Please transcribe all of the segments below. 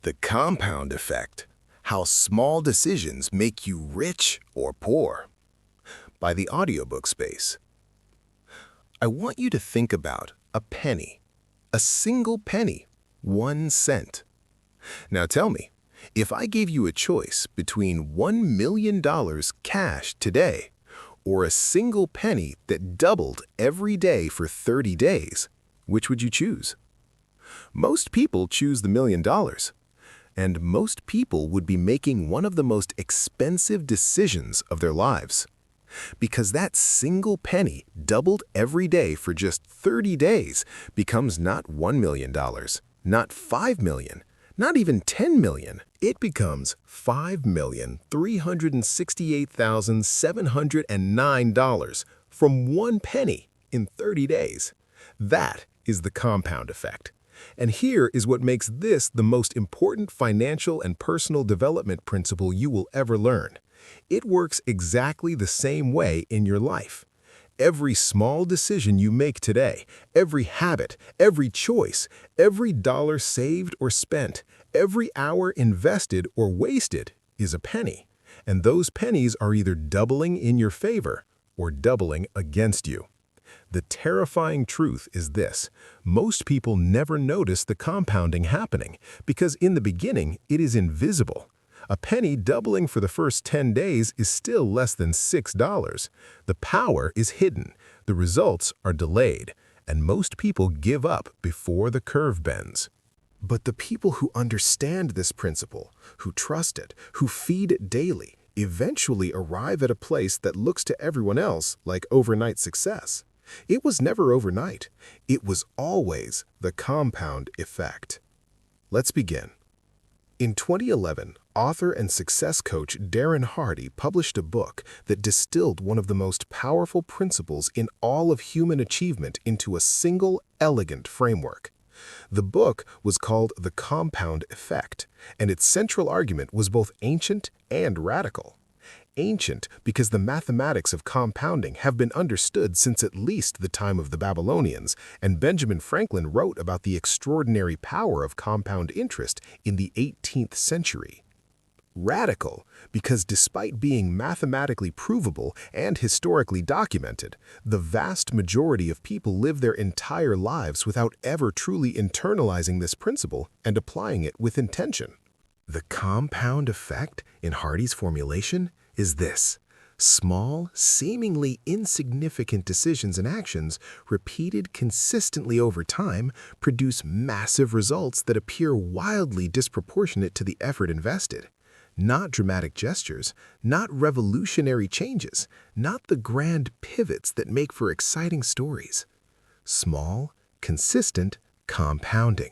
The compound effect, how small decisions make you rich or poor. By the audiobook space. I want you to think about a penny, a single penny, 1 cent. Now tell me, if I gave you a choice between $1 million cash today or a single penny that doubled every day for 30 days, which would you choose? Most people choose the $1 million. And most people would be making one of the most expensive decisions of their lives. Because that single penny doubled every day for just 30 days becomes not $1 million, not $5 million, not even $10 million. It becomes $5,368,709 from 1 penny in 30 days. That is the compound effect. And here is what makes this the most important financial and personal development principle you will ever learn. It works exactly the same way in your life. Every small decision you make today, every habit, every choice, every dollar saved or spent, every hour invested or wasted is a penny. And those pennies are either doubling in your favor or doubling against you. The terrifying truth is this: most people never notice the compounding happening because in the beginning it is invisible. A penny doubling for the first 10 days is still less than $6. The power is hidden, the results are delayed, and most people give up before the curve bends. But the people who understand this principle, who trust it, who feed it daily, eventually arrive at a place that looks to everyone else like overnight success. It was never overnight. It was always the compound effect. Let's begin. In 2011, author and success coach Darren Hardy published a book that distilled one of the most powerful principles in all of human achievement into a single, elegant framework. The book was called The Compound Effect, and its central argument was both ancient and radical. Ancient because the mathematics of compounding have been understood since at least the time of the Babylonians, and Benjamin Franklin wrote about the extraordinary power of compound interest in the 18th century. Radical because despite being mathematically provable and historically documented, the vast majority of people live their entire lives without ever truly internalizing this principle and applying it with intention. The compound effect in Hardy's formulation is this: small, seemingly insignificant decisions and actions, repeated consistently over time, produce massive results that appear wildly disproportionate to the effort invested. Not dramatic gestures, not revolutionary changes, not the grand pivots that make for exciting stories. Small, consistent compounding.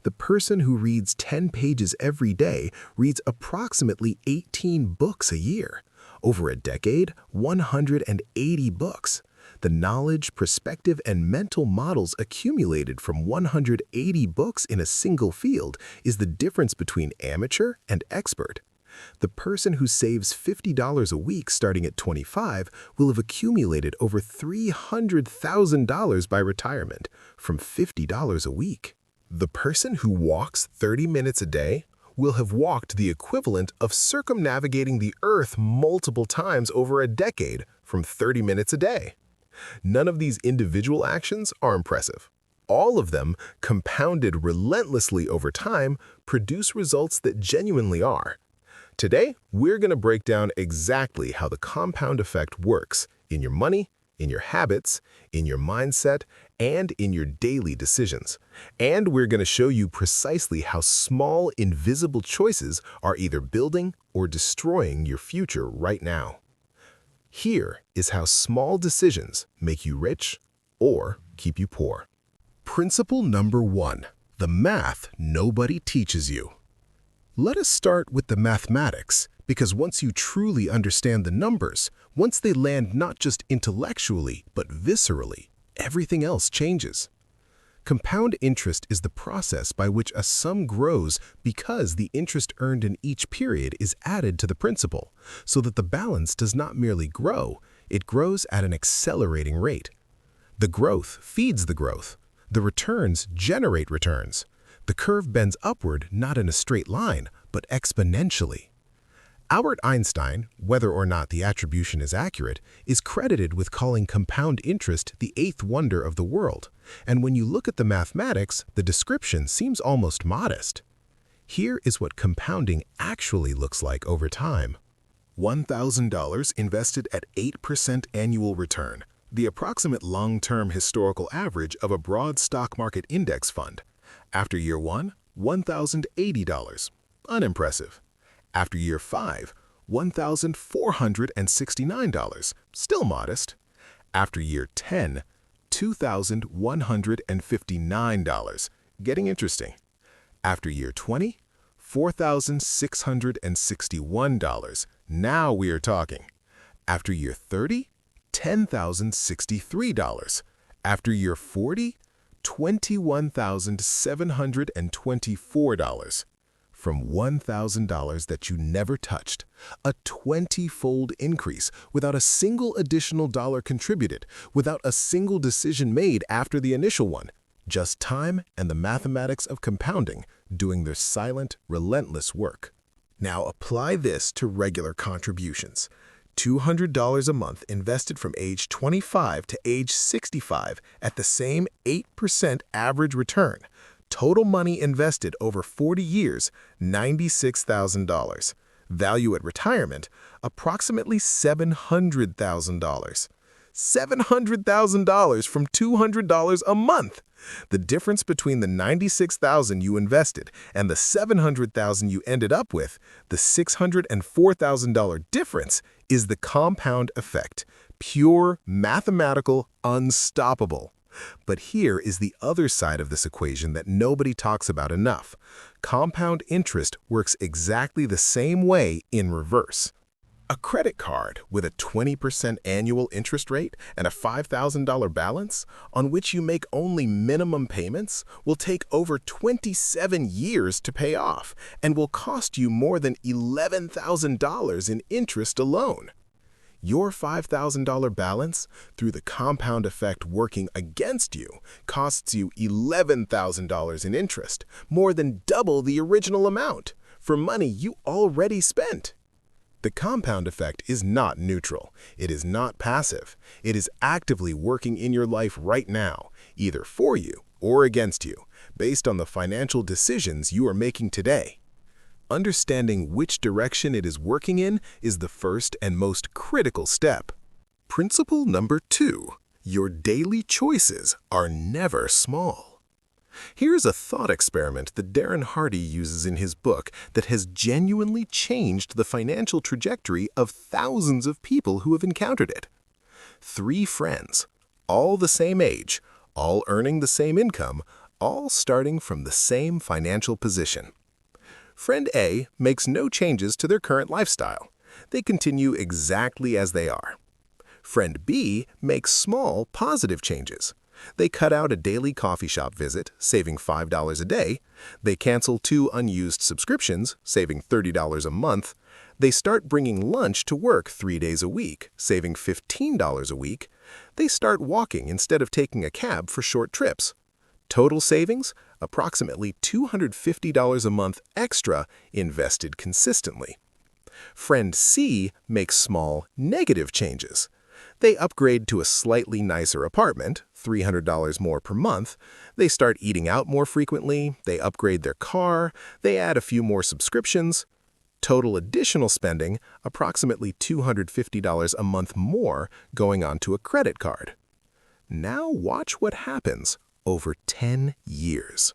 The person who reads 10 pages every day reads approximately 18 books a year. Over a decade, 180 books. The knowledge, perspective, and mental models accumulated from 180 books in a single field is the difference between amateur and expert. The person who saves $50 a week starting at 25 will have accumulated over $300,000 by retirement from $50 a week. The person who walks 30 minutes a day will have walked the equivalent of circumnavigating the Earth multiple times over a decade from 30 minutes a day. None of these individual actions are impressive. All of them, compounded relentlessly over time, produce results that genuinely are. Today, we're going to break down exactly how the compound effect works in your money, in your habits, in your mindset, and in your daily decisions. And we're going to show you precisely how small, invisible choices are either building or destroying your future right now. Here is how small decisions make you rich or keep you poor. Principle number 1: the math nobody teaches you. Let us start with the mathematics, because once you truly understand the numbers, once they land not just intellectually, but viscerally, everything else changes. Compound interest is the process by which a sum grows because the interest earned in each period is added to the principal, so that the balance does not merely grow, it grows at an accelerating rate. The growth feeds the growth. The returns generate returns. The curve bends upward not in a straight line, but exponentially. Albert Einstein, whether or not the attribution is accurate, is credited with calling compound interest the eighth wonder of the world, and when you look at the mathematics, the description seems almost modest. Here is what compounding actually looks like over time. $1,000 invested at 8% annual return, the approximate long-term historical average of a broad stock market index fund. After year 1, $1,080. Unimpressive. After year 5, $1,469. Still modest. After year 10, $2,159. Getting interesting. After year 20, $4,661. Now we are talking. After year 30, $10,063. After year 40, $21,724. From $1,000 that you never touched, a 20-fold increase without a single additional dollar contributed, without a single decision made after the initial one. Just time and the mathematics of compounding doing their silent, relentless work. Now apply this to regular contributions. $200 a month invested from age 25 to age 65 at the same 8% average return. Total money invested over 40 years, $96,000. Value at retirement, approximately $700,000. $700,000 from $200 a month. The difference between the $96,000 you invested and the $700,000 you ended up with, the $604,000 difference, is the compound effect. Pure, mathematical, unstoppable. But here is the other side of this equation that nobody talks about enough. Compound interest works exactly the same way in reverse. A credit card with a 20% annual interest rate and a $5,000 balance, on which you make only minimum payments, will take over 27 years to pay off and will cost you more than $11,000 in interest alone. Your $5,000 balance, through the compound effect working against you, costs you $11,000 in interest, more than double the original amount, for money you already spent. The compound effect is not neutral. It is not passive. It is actively working in your life right now, either for you or against you, based on the financial decisions you are making today. Understanding which direction it is working in is the first and most critical step. Principle number 2. Your daily choices are never small. Here's a thought experiment that Darren Hardy uses in his book that has genuinely changed the financial trajectory of thousands of people who have encountered it. 3 friends, all the same age, all earning the same income, all starting from the same financial position. Friend A makes no changes to their current lifestyle. They continue exactly as they are. Friend B makes small, positive changes. They cut out a daily coffee shop visit, saving $5 a day. They cancel 2 unused subscriptions, saving $30 a month. They start bringing lunch to work 3 days a week, saving $15 a week. They start walking instead of taking a cab for short trips. Total savings, approximately $250 a month extra invested consistently. Friend C makes small, negative changes. They upgrade to a slightly nicer apartment, $300 more per month. They start eating out more frequently. They upgrade their car. They add a few more subscriptions. Total additional spending, approximately $250 a month more going onto a credit card. Now watch what happens over 10 years.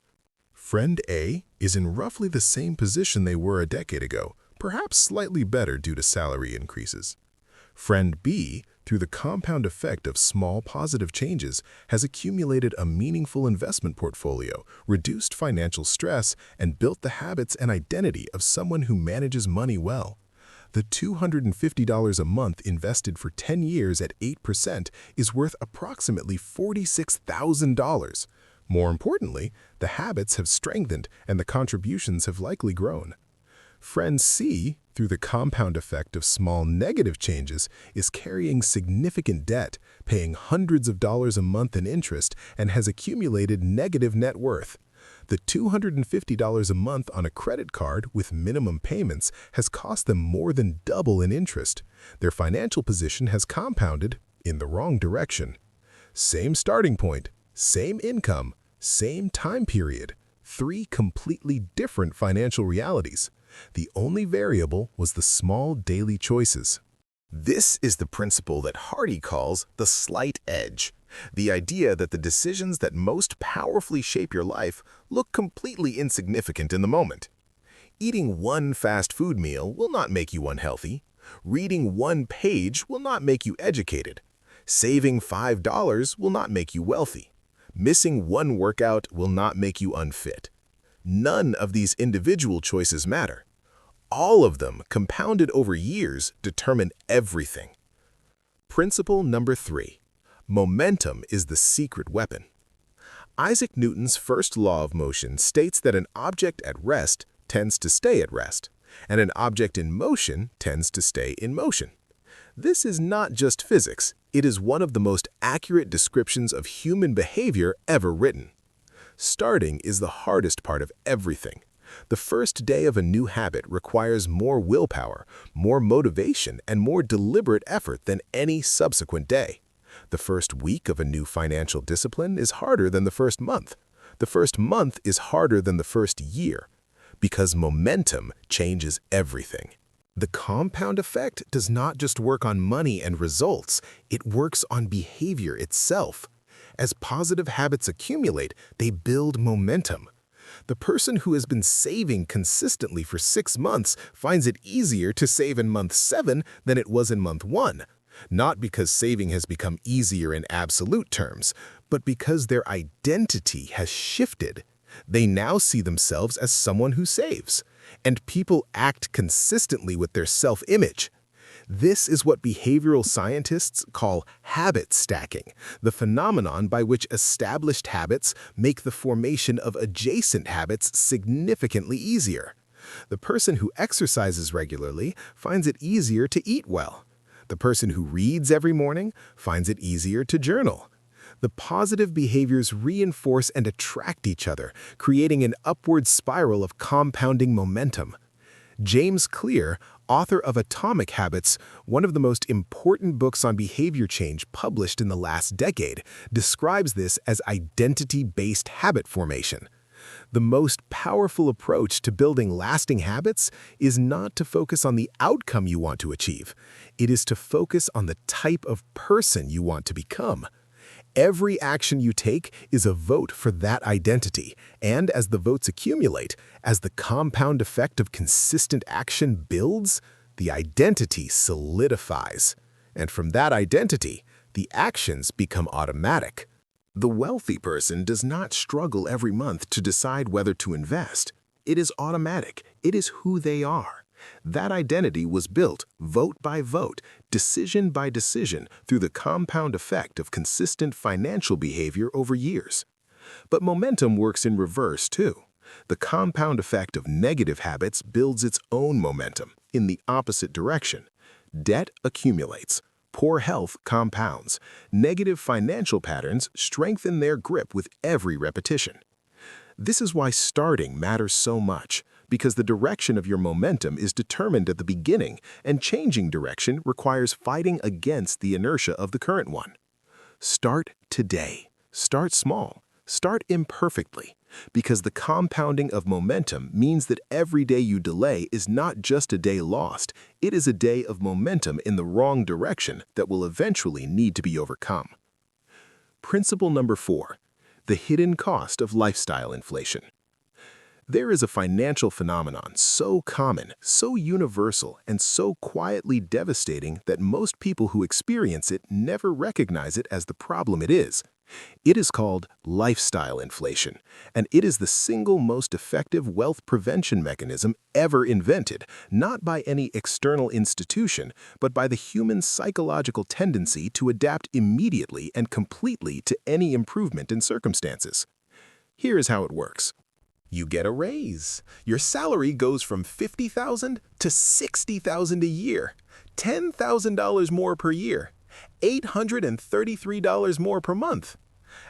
Friend A is in roughly the same position they were a decade ago, perhaps slightly better due to salary increases. Friend B, through the compound effect of small positive changes, has accumulated a meaningful investment portfolio, reduced financial stress, and built the habits and identity of someone who manages money well. The $250 a month invested for 10 years at 8% is worth approximately $46,000. More importantly, the habits have strengthened and the contributions have likely grown. Friend C, through the compound effect of small negative changes, is carrying significant debt, paying hundreds of dollars a month in interest, and has accumulated negative net worth. The $250 a month on a credit card with minimum payments has cost them more than double in interest. Their financial position has compounded in the wrong direction. Same starting point, same income, same time period. Three completely different financial realities. The only variable was the small daily choices. This is the principle that Hardy calls the slight edge. The idea that the decisions that most powerfully shape your life look completely insignificant in the moment. Eating one fast food meal will not make you unhealthy. Reading one page will not make you educated. Saving $5 will not make you wealthy. Missing one workout will not make you unfit. None of these individual choices matter. All of them, compounded over years, determine everything. Principle number 3. Momentum is the secret weapon. Isaac Newton's first law of motion states that an object at rest tends to stay at rest, and an object in motion tends to stay in motion. This is not just physics, it is one of the most accurate descriptions of human behavior ever written. Starting is the hardest part of everything. The first day of a new habit requires more willpower, more motivation, and more deliberate effort than any subsequent day. The first week of a new financial discipline is harder than the first month. The first month is harder than the first year, because momentum changes everything. The compound effect does not just work on money and results, it works on behavior itself. As positive habits accumulate, they build momentum. The person who has been saving consistently for 6 months finds it easier to save in month 7 than it was in month 1. Not because saving has become easier in absolute terms, but because their identity has shifted. They now see themselves as someone who saves, and people act consistently with their self-image. This is what behavioral scientists call habit stacking, the phenomenon by which established habits make the formation of adjacent habits significantly easier. The person who exercises regularly finds it easier to eat well. The person who reads every morning finds it easier to journal. The positive behaviors reinforce and attract each other, creating an upward spiral of compounding momentum. James Clear, author of Atomic Habits, one of the most important books on behavior change published in the last decade, describes this as identity-based habit formation. The most powerful approach to building lasting habits is not to focus on the outcome you want to achieve. It is to focus on the type of person you want to become. Every action you take is a vote for that identity, and as the votes accumulate, as the compound effect of consistent action builds, the identity solidifies. And from that identity, the actions become automatic. The wealthy person does not struggle every month to decide whether to invest. It is automatic. It is who they are. That identity was built vote by vote, decision by decision, through the compound effect of consistent financial behavior over years. But momentum works in reverse, too. The compound effect of negative habits builds its own momentum in the opposite direction. Debt accumulates. Poor health compounds. Negative financial patterns strengthen their grip with every repetition. This is why starting matters so much, because the direction of your momentum is determined at the beginning, and changing direction requires fighting against the inertia of the current one. Start today. Start small. Start imperfectly, because the compounding of momentum means that every day you delay is not just a day lost, it is a day of momentum in the wrong direction that will eventually need to be overcome. Principle number 4. The hidden cost of lifestyle inflation. There is a financial phenomenon so common, so universal, and so quietly devastating that most people who experience it never recognize it as the problem it is. It is called lifestyle inflation, and it is the single most effective wealth prevention mechanism ever invented, not by any external institution, but by the human psychological tendency to adapt immediately and completely to any improvement in circumstances. Here is how it works. You get a raise. Your salary goes from $50,000 to $60,000 a year, $10,000 more per year, $833 more per month.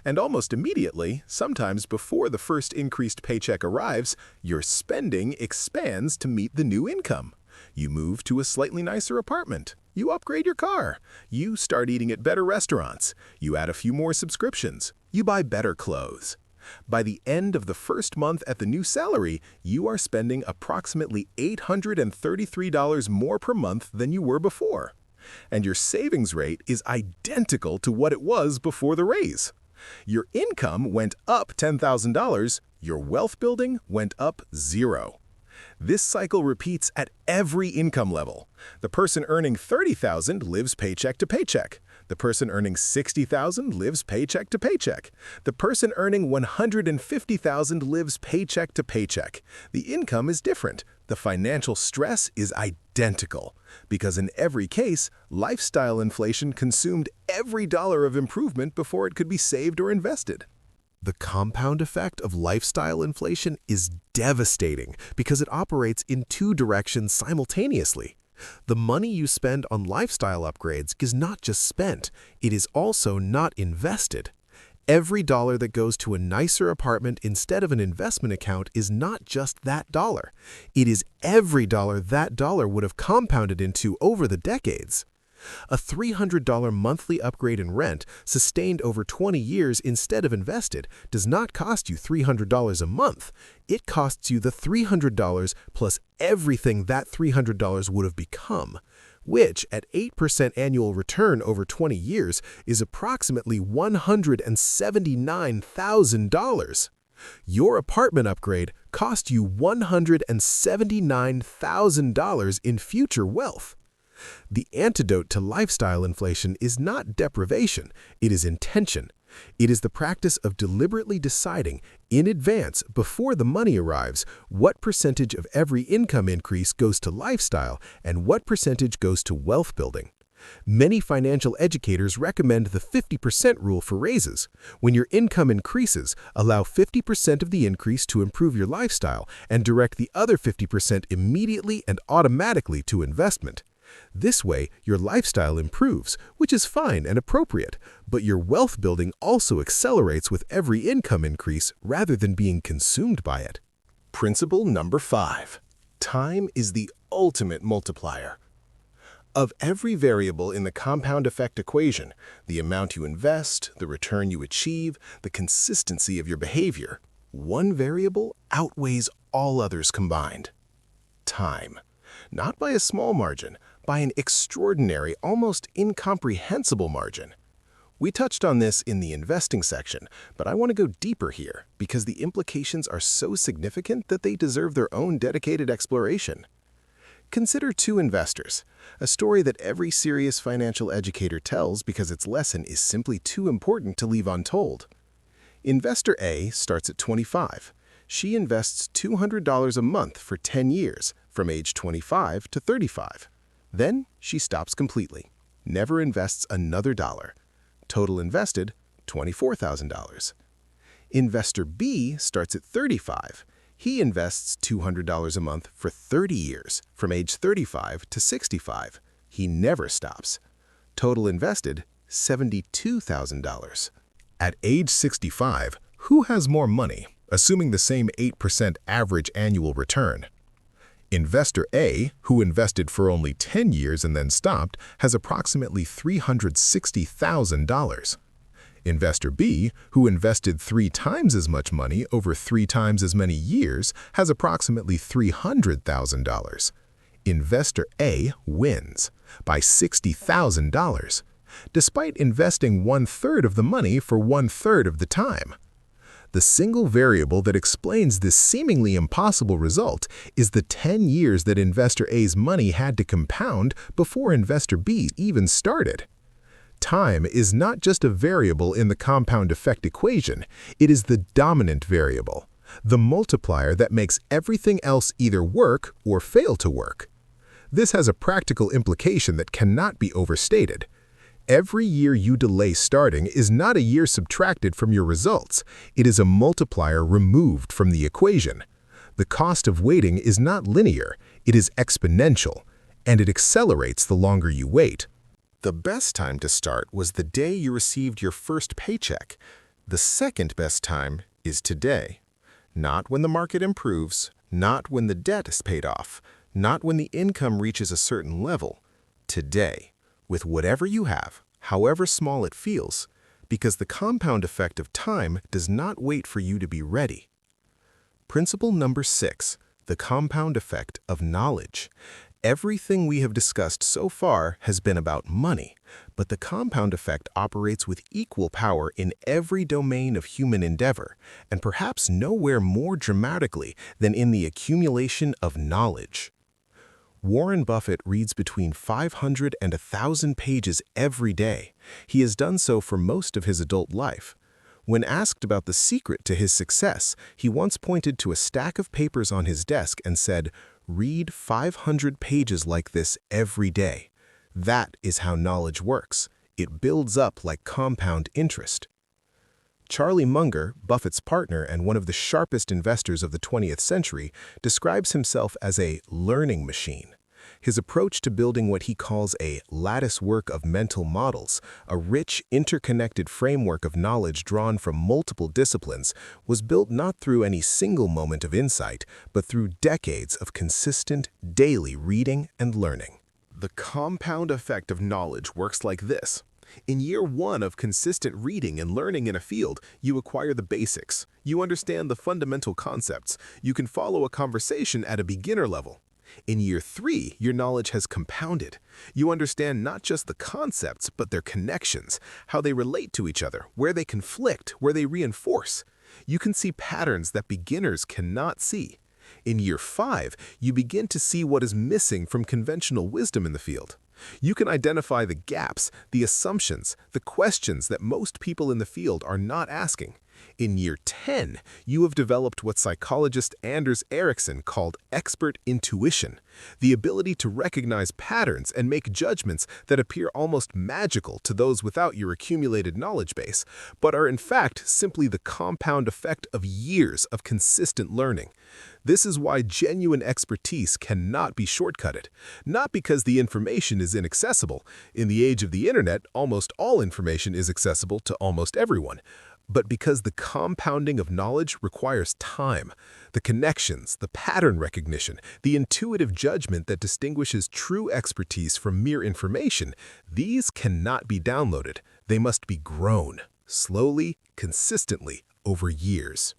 And almost immediately, sometimes before the first increased paycheck arrives, your spending expands to meet the new income. You move to a slightly nicer apartment. You upgrade your car. You start eating at better restaurants. You add a few more subscriptions. You buy better clothes. By the end of the first month at the new salary, you are spending approximately $833 more per month than you were before. And your savings rate is identical to what it was before the raise. Your income went up $10,000, your wealth building went up 0. This cycle repeats at every income level. The person earning $30,000 lives paycheck to paycheck. The person earning $60,000 lives paycheck to paycheck. The person earning $150,000 lives paycheck to paycheck. The income is different. The financial stress is identical. Because in every case, lifestyle inflation consumed every dollar of improvement before it could be saved or invested. The compound effect of lifestyle inflation is devastating because it operates in two directions simultaneously. The money you spend on lifestyle upgrades is not just spent, it is also not invested. Every dollar that goes to a nicer apartment instead of an investment account is not just that dollar. It is every dollar that dollar would have compounded into over the decades. A $300 monthly upgrade in rent, sustained over 20 years instead of invested, does not cost you $300 a month. It costs you the $300 plus everything that $300 would have become, which, at 8% annual return over 20 years, is approximately $179,000. Your apartment upgrade cost you $179,000 in future wealth. The antidote to lifestyle inflation is not deprivation, it is intention. It is the practice of deliberately deciding, in advance, before the money arrives, what percentage of every income increase goes to lifestyle and what percentage goes to wealth building. Many financial educators recommend the 50% rule for raises. When your income increases, allow 50% of the increase to improve your lifestyle and direct the other 50% immediately and automatically to investment. This way, your lifestyle improves, which is fine and appropriate, but your wealth building also accelerates with every income increase rather than being consumed by it. Principle number 5. Time is the ultimate multiplier. Of every variable in the compound effect equation, the amount you invest, the return you achieve, the consistency of your behavior, one variable outweighs all others combined. Time. Not by a small margin, by an extraordinary, almost incomprehensible margin. We touched on this in the investing section, but I want to go deeper here because the implications are so significant that they deserve their own dedicated exploration. Consider two investors, a story that every serious financial educator tells because its lesson is simply too important to leave untold. Investor A starts at 25. She invests $200 a month for 10 years, from age 25 to 35. Then she stops completely, never invests another dollar. Total invested, $24,000. Investor B starts at 35. He invests $200 a month for 30 years, from age 35 to 65. He never stops. Total invested, $72,000. At age 65, who has more money, assuming the same 8% average annual return? Investor A, who invested for only 10 years and then stopped, has approximately $360,000. Investor B, who invested 3 times as much money over 3 times as many years, has approximately $300,000. Investor A wins by $60,000, despite investing 1/3 of the money for 1/3 of the time. The single variable that explains this seemingly impossible result is the 10 years that Investor A's money had to compound before Investor B even started. Time is not just a variable in the compound effect equation, it is the dominant variable, the multiplier that makes everything else either work or fail to work. This has a practical implication that cannot be overstated. Every year you delay starting is not a year subtracted from your results. It is a multiplier removed from the equation. The cost of waiting is not linear, it is exponential, and it accelerates the longer you wait. The best time to start was the day you received your first paycheck. The second best time is today. Not when the market improves, not when the debt is paid off, not when the income reaches a certain level. Today, with whatever you have, however small it feels, because the compound effect of time does not wait for you to be ready. Principle number 6, the compound effect of knowledge. Everything we have discussed so far has been about money, but the compound effect operates with equal power in every domain of human endeavor, and perhaps nowhere more dramatically than in the accumulation of knowledge. Warren Buffett reads between 500 and 1,000 pages every day. He has done so for most of his adult life. When asked about the secret to his success, he once pointed to a stack of papers on his desk and said, "Read 500 pages like this every day. That is how knowledge works. It builds up like compound interest." Charlie Munger, Buffett's partner and one of the sharpest investors of the 20th century, describes himself as a learning machine. His approach to building what he calls a lattice work of mental models, a rich, interconnected framework of knowledge drawn from multiple disciplines, was built not through any single moment of insight, but through decades of consistent, daily reading and learning. The compound effect of knowledge works like this. In year 1 of consistent reading and learning in a field, you acquire the basics. You understand the fundamental concepts. You can follow a conversation at a beginner level. In year 3, your knowledge has compounded. You understand not just the concepts, but their connections, how they relate to each other, where they conflict, where they reinforce. You can see patterns that beginners cannot see. In year 5, you begin to see what is missing from conventional wisdom in the field. You can identify the gaps, the assumptions, the questions that most people in the field are not asking. In year 10, you have developed what psychologist Anders Ericsson called expert intuition, the ability to recognize patterns and make judgments that appear almost magical to those without your accumulated knowledge base, but are in fact simply the compound effect of years of consistent learning. This is why genuine expertise cannot be shortcutted, not because the information is inaccessible. In the age of the internet, almost all information is accessible to almost everyone, but because the compounding of knowledge requires time, the connections, the pattern recognition, the intuitive judgment that distinguishes true expertise from mere information, these cannot be downloaded. They must be grown, slowly, consistently, over years.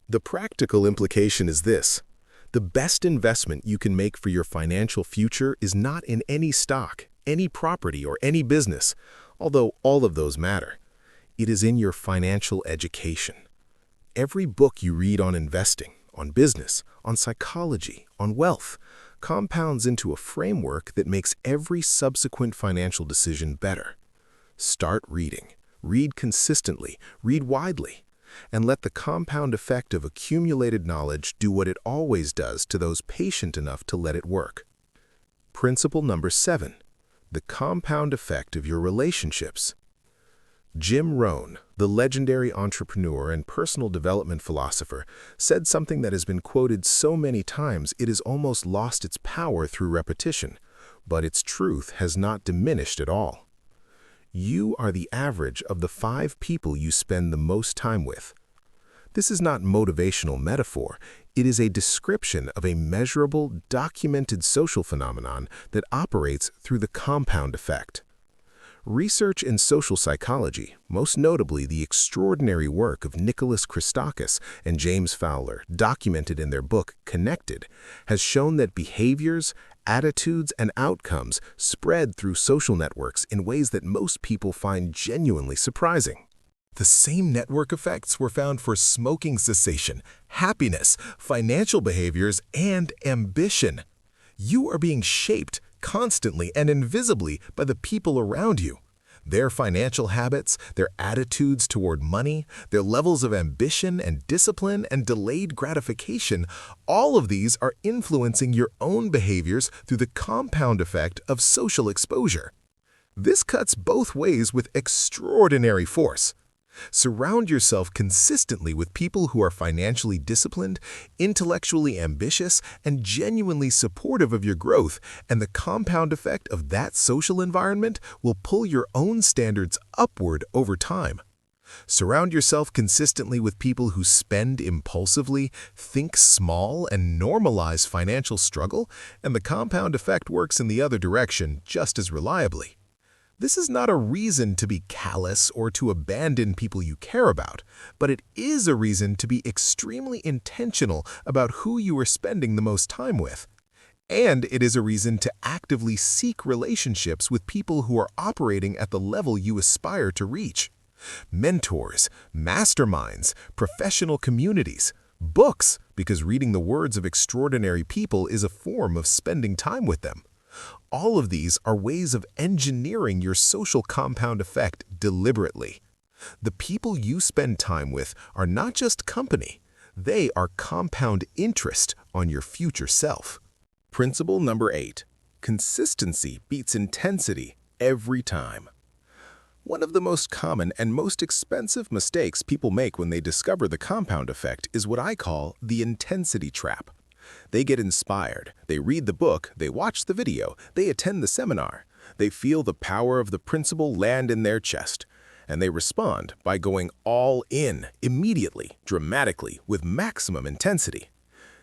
The practical implication is this: the best investment you can make for your financial future is not in any stock, any property, or any business, although all of those matter. It is in your financial education. Every book you read on investing, on business, on psychology, on wealth, compounds into a framework that makes every subsequent financial decision better. Start reading. Read consistently. Read widely. And let the compound effect of accumulated knowledge do what it always does to those patient enough to let it work. Principle number 7, the compound effect of your relationships. Jim Rohn, the legendary entrepreneur and personal development philosopher, said something that has been quoted so many times it has almost lost its power through repetition, but its truth has not diminished at all. You are the average of the 5 people you spend the most time with. This is not motivational metaphor. It is a description of a measurable, documented social phenomenon that operates through the compound effect. Research in social psychology, most notably the extraordinary work of Nicholas Christakis and James Fowler, documented in their book Connected, has shown that behaviors, attitudes, and outcomes spread through social networks in ways that most people find genuinely surprising. The same network effects were found for smoking cessation, happiness, financial behaviors, and ambition. You are being shaped constantly and invisibly by the people around you. Their financial habits, their attitudes toward money, their levels of ambition and discipline and delayed gratification, all of these are influencing your own behaviors through the compound effect of social exposure. This cuts both ways with extraordinary force. Surround yourself consistently with people who are financially disciplined, intellectually ambitious, and genuinely supportive of your growth, and the compound effect of that social environment will pull your own standards upward over time. Surround yourself consistently with people who spend impulsively, think small, and normalize financial struggle, and the compound effect works in the other direction just as reliably. This is not a reason to be callous or to abandon people you care about, but it is a reason to be extremely intentional about who you are spending the most time with. And it is a reason to actively seek relationships with people who are operating at the level you aspire to reach. Mentors, masterminds, professional communities, books, because reading the words of extraordinary people is a form of spending time with them. All of these are ways of engineering your social compound effect deliberately. The people you spend time with are not just company, they are compound interest on your future self. Principle number 8. Consistency beats intensity every time. One of the most common and most expensive mistakes people make when they discover the compound effect is what I call the intensity trap. They get inspired, they read the book, they watch the video, they attend the seminar. They feel the power of the principle land in their chest, and they respond by going all in, immediately, dramatically, with maximum intensity.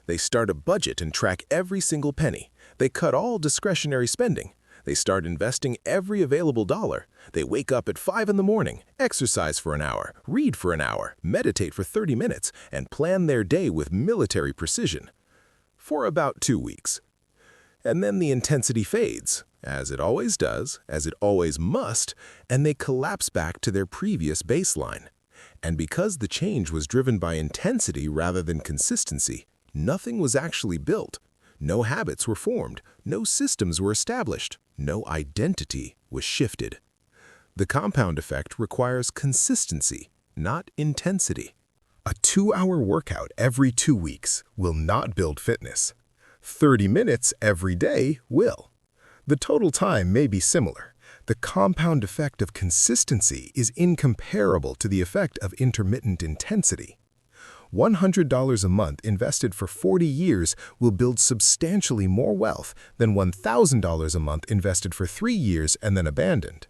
They start a budget and track every single penny. They cut all discretionary spending. They start investing every available dollar. They wake up at 5 in the morning, exercise for an hour, read for an hour, meditate for 30 minutes, and plan their day with military precision. For about 2 weeks. And then the intensity fades, as it always does, as it always must, and they collapse back to their previous baseline. And because the change was driven by intensity rather than consistency, nothing was actually built. No habits were formed, no systems were established, no identity was shifted. The compound effect requires consistency, not intensity. A 2-hour workout every 2 weeks will not build fitness. 30 minutes every day will. The total time may be similar. The compound effect of consistency is incomparable to the effect of intermittent intensity. $100 a month invested for 40 years will build substantially more wealth than $1,000 a month invested for 3 years and then abandoned.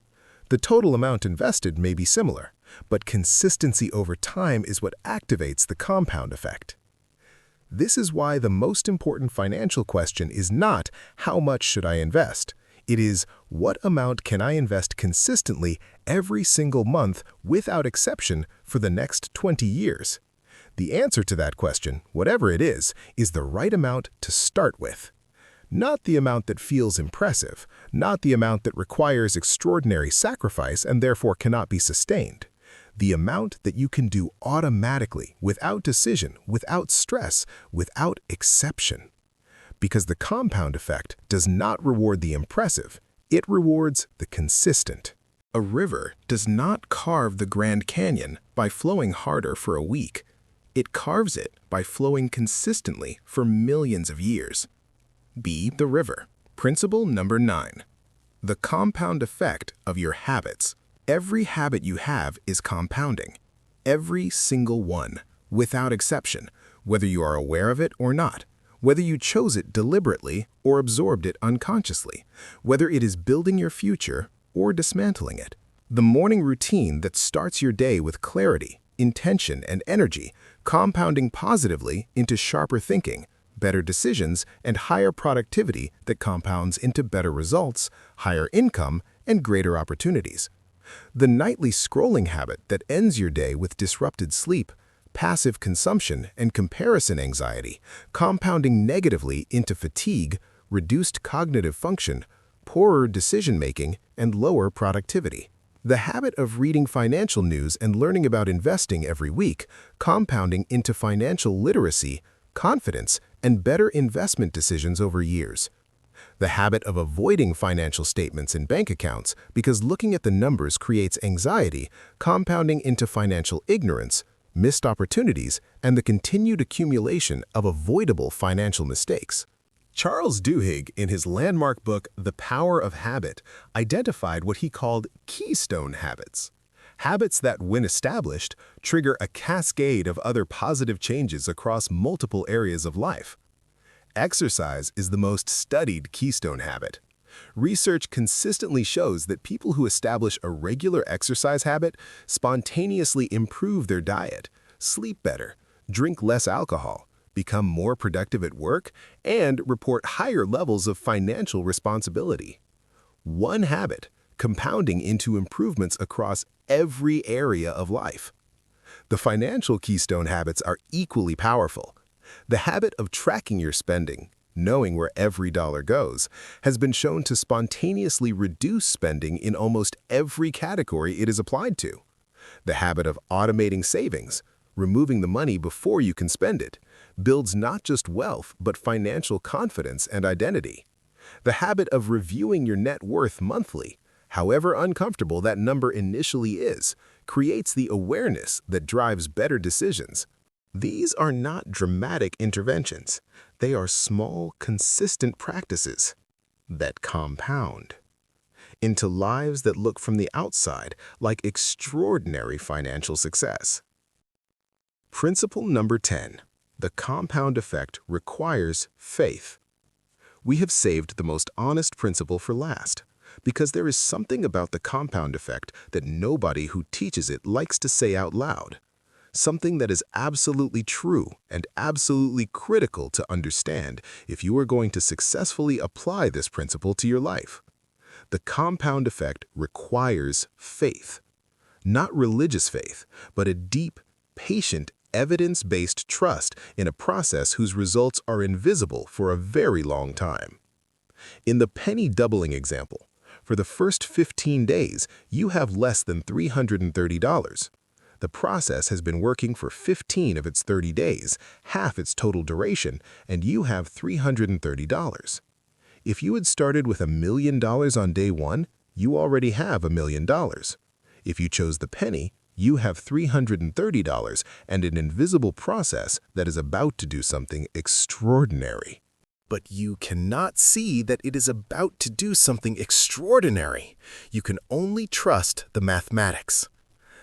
The total amount invested may be similar, but consistency over time is what activates the compound effect. This is why the most important financial question is not how much should I invest. It is what amount can I invest consistently every single month without exception for the next 20 years. The answer to that question, whatever it is the right amount to start with. Not the amount that feels impressive, not the amount that requires extraordinary sacrifice and therefore cannot be sustained. The amount that you can do automatically, without decision, without stress, without exception. Because the compound effect does not reward the impressive, it rewards the consistent. A river does not carve the Grand Canyon by flowing harder for a week. It carves it by flowing consistently for millions of years. Be the river. Principle number 9. The compound effect of your habits. Every habit you have is compounding. Every single one, without exception, whether you are aware of it or not, whether you chose it deliberately or absorbed it unconsciously, whether it is building your future or dismantling it. The morning routine that starts your day with clarity, intention, and energy, compounding positively into sharper thinking, better decisions, and higher productivity that compounds into better results, higher income, and greater opportunities. The nightly scrolling habit that ends your day with disrupted sleep, passive consumption, and comparison anxiety, compounding negatively into fatigue, reduced cognitive function, poorer decision-making, and lower productivity. The habit of reading financial news and learning about investing every week, compounding into financial literacy, confidence, and better investment decisions over years. The habit of avoiding financial statements and bank accounts because looking at the numbers creates anxiety, compounding into financial ignorance, missed opportunities, and the continued accumulation of avoidable financial mistakes. Charles Duhigg, in his landmark book, The Power of Habit, identified what he called keystone habits. Habits that, when established, trigger a cascade of other positive changes across multiple areas of life. Exercise is the most studied keystone habit. Research consistently shows that people who establish a regular exercise habit spontaneously improve their diet, sleep better, drink less alcohol, become more productive at work, and report higher levels of financial responsibility. One habit compounding into improvements across every area of life. The financial keystone habits are equally powerful. The habit of tracking your spending, knowing where every dollar goes, has been shown to spontaneously reduce spending in almost every category it is applied to. The habit of automating savings, removing the money before you can spend it, builds not just wealth but financial confidence and identity. The habit of reviewing your net worth monthly, however uncomfortable that number initially is, creates the awareness that drives better decisions. These are not dramatic interventions. They are small, consistent practices that compound into lives that look from the outside like extraordinary financial success. Principle number 10. The compound effect requires faith. We have saved the most honest principle for last, because there is something about the compound effect that nobody who teaches it likes to say out loud. Something that is absolutely true and absolutely critical to understand if you are going to successfully apply this principle to your life. The compound effect requires faith. Not religious faith, but a deep, patient, evidence-based trust in a process whose results are invisible for a very long time. In the penny doubling example, for the first 15 days, you have less than $330. The process has been working for 15 of its 30 days, half its total duration, and you have $330. If you had started with $1 million on day one, you already have $1 million. If you chose the penny, you have $330 and an invisible process that is about to do something extraordinary. But you cannot see that it is about to do something extraordinary. You can only trust the mathematics.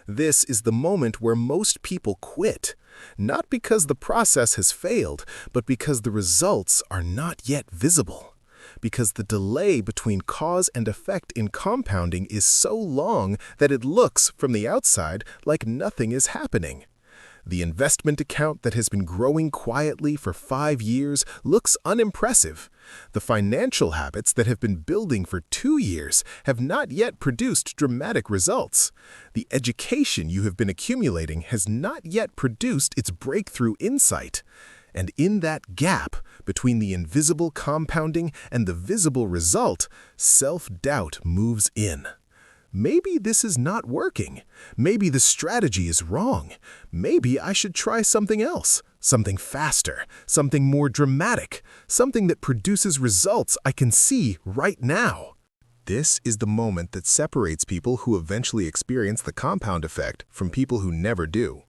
This is the moment where most people quit, not because the process has failed, but because the results are not yet visible. Because the delay between cause and effect in compounding is so long that it looks, from the outside, like nothing is happening. The investment account that has been growing quietly for 5 years looks unimpressive. The financial habits that have been building for 2 years have not yet produced dramatic results. The education you have been accumulating has not yet produced its breakthrough insight. And in that gap between the invisible compounding and the visible result, self-doubt moves in. Maybe this is not working. Maybe the strategy is wrong. Maybe I should try something else, something faster, something more dramatic, something that produces results I can see right now. This is the moment that separates people who eventually experience the compound effect from people who never do.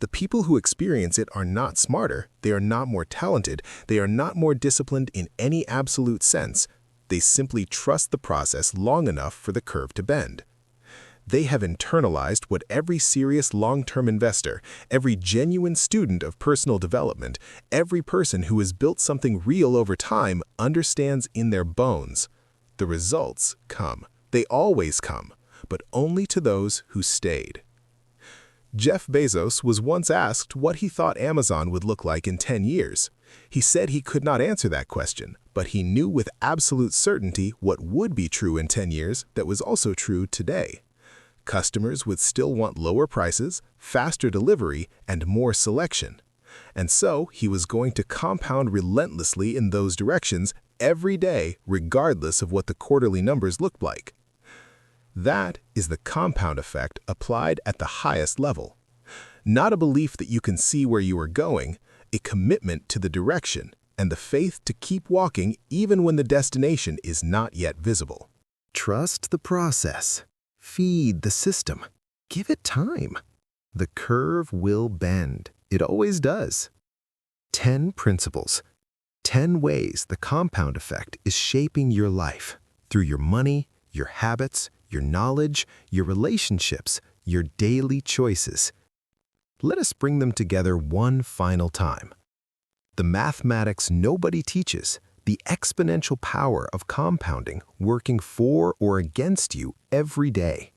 The people who experience it are not smarter, they are not more talented, they are not more disciplined in any absolute sense. They simply trust the process long enough for the curve to bend. They have internalized what every serious long-term investor, every genuine student of personal development, every person who has built something real over time understands in their bones. The results come. They always come, but only to those who stayed. Jeff Bezos was once asked what he thought Amazon would look like in 10 years. He said he could not answer that question, but he knew with absolute certainty what would be true in 10 years that was also true today. Customers would still want lower prices, faster delivery, and more selection. And so he was going to compound relentlessly in those directions every day, regardless of what the quarterly numbers looked like. That is the compound effect applied at the highest level. Not a belief that you can see where you are going, a commitment to the direction, and the faith to keep walking even when the destination is not yet visible. Trust the process. Feed the system. Give it time. The curve will bend. It always does. 10 principles. 10 ways the compound effect is shaping your life through your money, your habits, your knowledge, your relationships, your daily choices. Let us bring them together one final time. The mathematics nobody teaches, the exponential power of compounding working for or against you every day.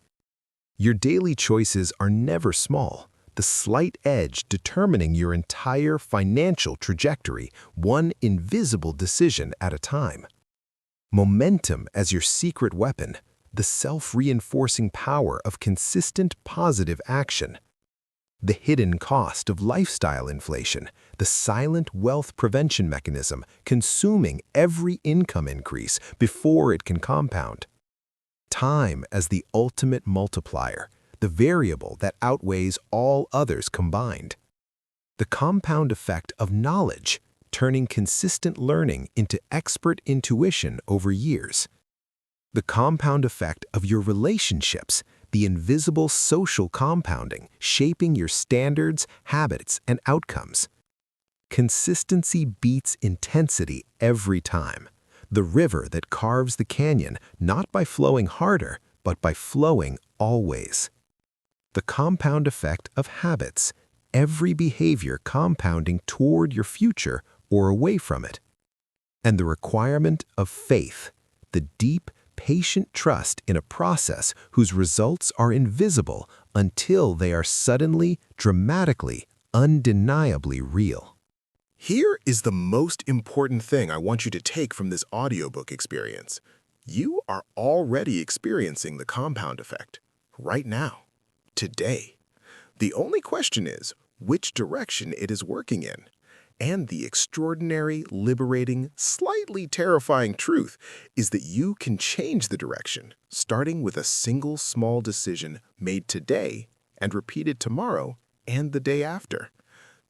Your daily choices are never small, the slight edge determining your entire financial trajectory, one invisible decision at a time. Momentum as your secret weapon, the self-reinforcing power of consistent positive action. The hidden cost of lifestyle inflation, the silent wealth prevention mechanism consuming every income increase before it can compound. Time as the ultimate multiplier, the variable that outweighs all others combined. The compound effect of knowledge, turning consistent learning into expert intuition over years. The compound effect of your relationships, the invisible social compounding shaping your standards, habits, and outcomes. Consistency beats intensity every time. The river that carves the canyon not by flowing harder, but by flowing always. The compound effect of habits, every behavior compounding toward your future or away from it. And the requirement of faith, the deep, patient trust in a process whose results are invisible until they are suddenly, dramatically, undeniably real. Here is the most important thing I want you to take from this audiobook experience. You are already experiencing the compound effect, right now, today. The only question is which direction it is working in. And the extraordinary, liberating, slightly terrifying truth is that you can change the direction, starting with a single small decision made today and repeated tomorrow and the day after.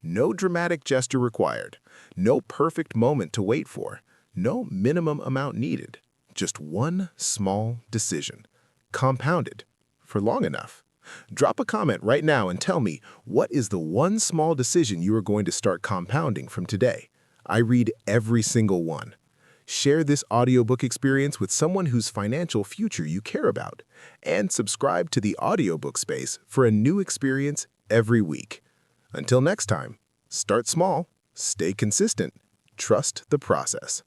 No dramatic gesture required, no perfect moment to wait for, no minimum amount needed, just one small decision, compounded for long enough. Drop a comment right now and tell me, what is the one small decision you are going to start compounding from today? I read every single one. Share this audiobook experience with someone whose financial future you care about, and subscribe to the audiobook space for a new experience every week. Until next time, start small, stay consistent, trust the process.